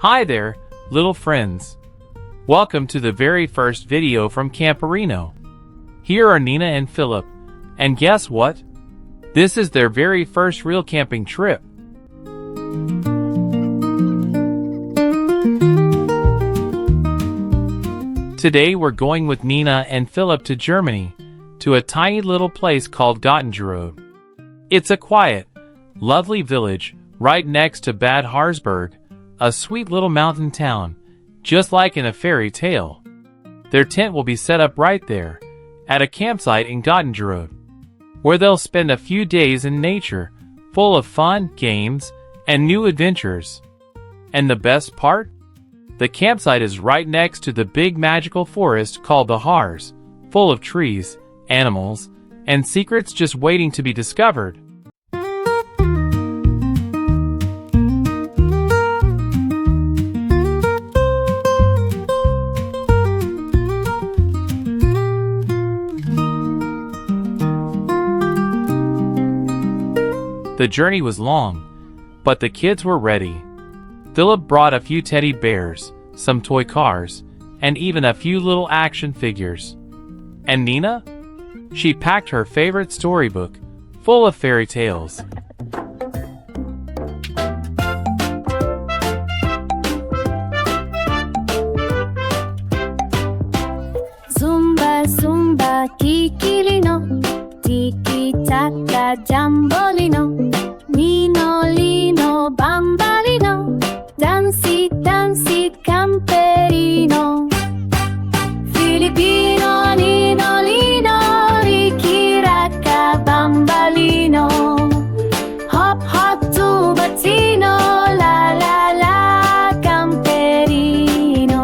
Hi there, little friends. Welcome to the very first video from Camperino. Here are Nina and Philip, and guess what? This is their very first real camping trip. Today we're going with Nina and Philip to Germany, to a tiny little place called Göttingerode. It's a quiet, lovely village right next to Bad Harzburg, a sweet little mountain town, just like in a fairy tale. Their tent will be set up right there, at a campsite in Göttingerode, where they'll spend a few days in nature, full of fun, games, and new adventures. And the best part? The campsite is right next to the big magical forest called the Harz, full of trees, animals, and secrets just waiting to be discovered. The journey was long, but the kids were ready. Philip brought a few teddy bears, some toy cars, and even a few little action figures. And Nina? She packed her favorite storybook, full of fairy tales. Zumba, zumba, kikilino, tiki-taka, jambolino, ninolino, bambalino, dansi, dansi, camperino, Filipino, ninolino, rikiraka, bambalino, hop, hop, tubatino, la, la, la, camperino,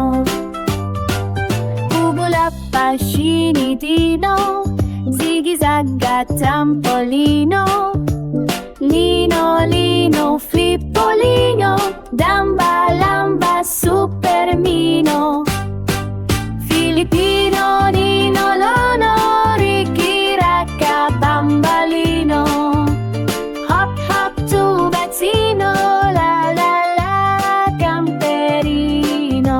bubula pa, shinitino, zigizagga, trampolino, lino, lino, flippolino, damba, lamba, supermino, Filipino, ninolono, rikiraka, bambalino, hop, hop, tubazzino, la, la, la, camperino.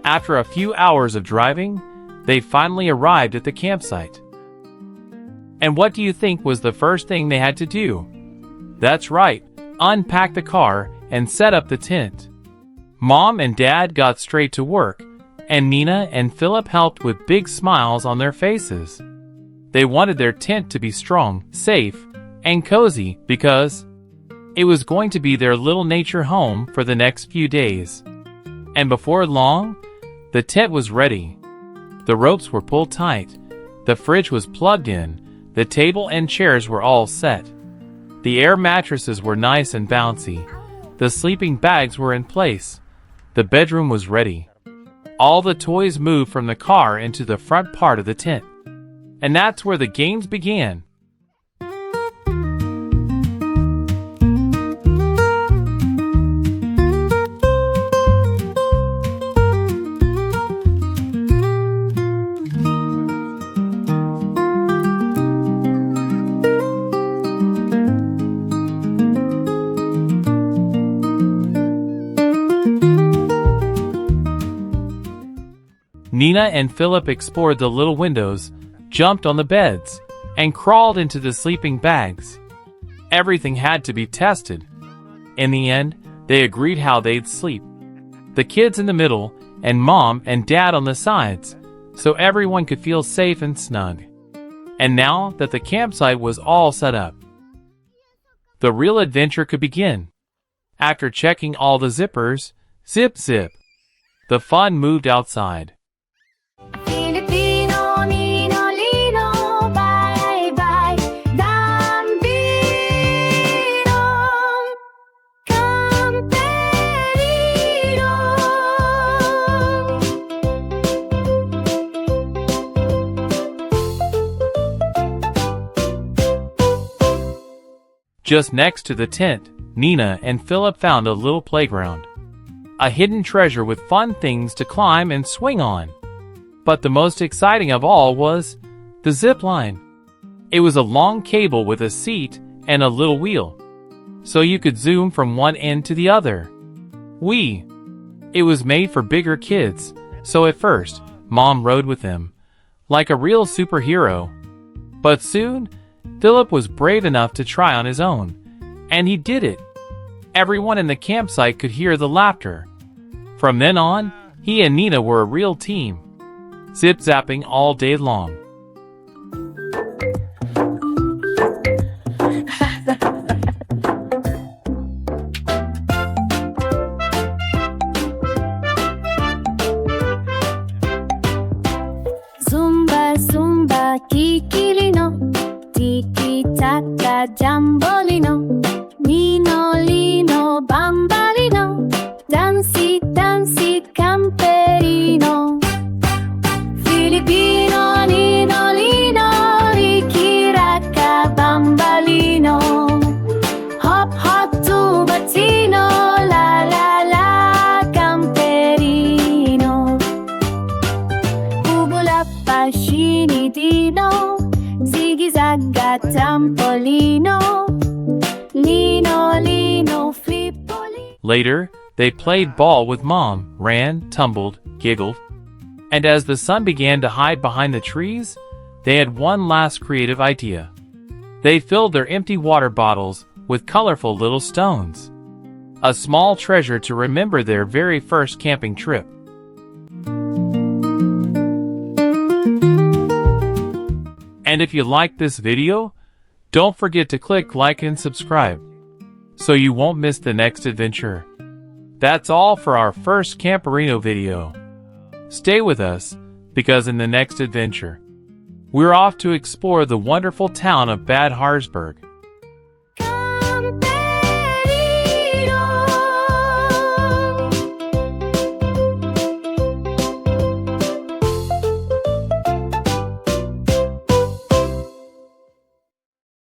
After a few hours of driving, they finally arrived at the campsite. And what do you think was the first thing they had to do? That's right, unpack the car and set up the tent. Mom and Dad got straight to work, and Nina and Philip helped with big smiles on their faces. They wanted their tent to be strong, safe, and cozy because it was going to be their little nature home for the next few days. And before long, the tent was ready. The ropes were pulled tight, the fridge was plugged in, the table and chairs were all set. The air mattresses were nice and bouncy. The sleeping bags were in place. The bedroom was ready. All the toys moved from the car into the front part of the tent. And that's where the games began. Nina and Philip explored the little windows, jumped on the beds, and crawled into the sleeping bags. Everything had to be tested. In the end, they agreed how they'd sleep. The kids in the middle, and Mom and Dad on the sides, so everyone could feel safe and snug. And now that the campsite was all set up, the real adventure could begin. After checking all the zippers, zip zip, the fun moved outside. Filipino, ninolino, bye bye, bambino, camperino. Just next to the tent, Nina and Philip found a little playground. A hidden treasure with fun things to climb and swing on. But the most exciting of all was the zip line. It was a long cable with a seat and a little wheel, so you could zoom from one end to the other. It was made for bigger kids, so at first, Mom rode with him, like a real superhero. But soon, Philip was brave enough to try on his own, and he did it. Everyone in the campsite could hear the laughter. From then on, he and Nina were a real team, zip-zapping all day long. Zumba, zumba, kikilino, tiki-taka, jambolino, ninolino, bambalino, dansi, dansi, camperino. Filipino, ninolino, rikiraka, bambalino. Hop, hop, tubatino, la, la, la, camperino. Bubula pa scinitino, zigzagga trampolino, lino, lino, flippolino. Later, they played ball with Mom, ran, tumbled, giggled, and as the sun began to hide behind the trees, they had one last creative idea. They filled their empty water bottles with colorful little stones, a small treasure to remember their very first camping trip. And if you liked this video, don't forget to click like and subscribe, so you won't miss the next adventure. That's all for our first Camperino video. Stay with us, because in the next adventure, we're off to explore the wonderful town of Bad Harzburg.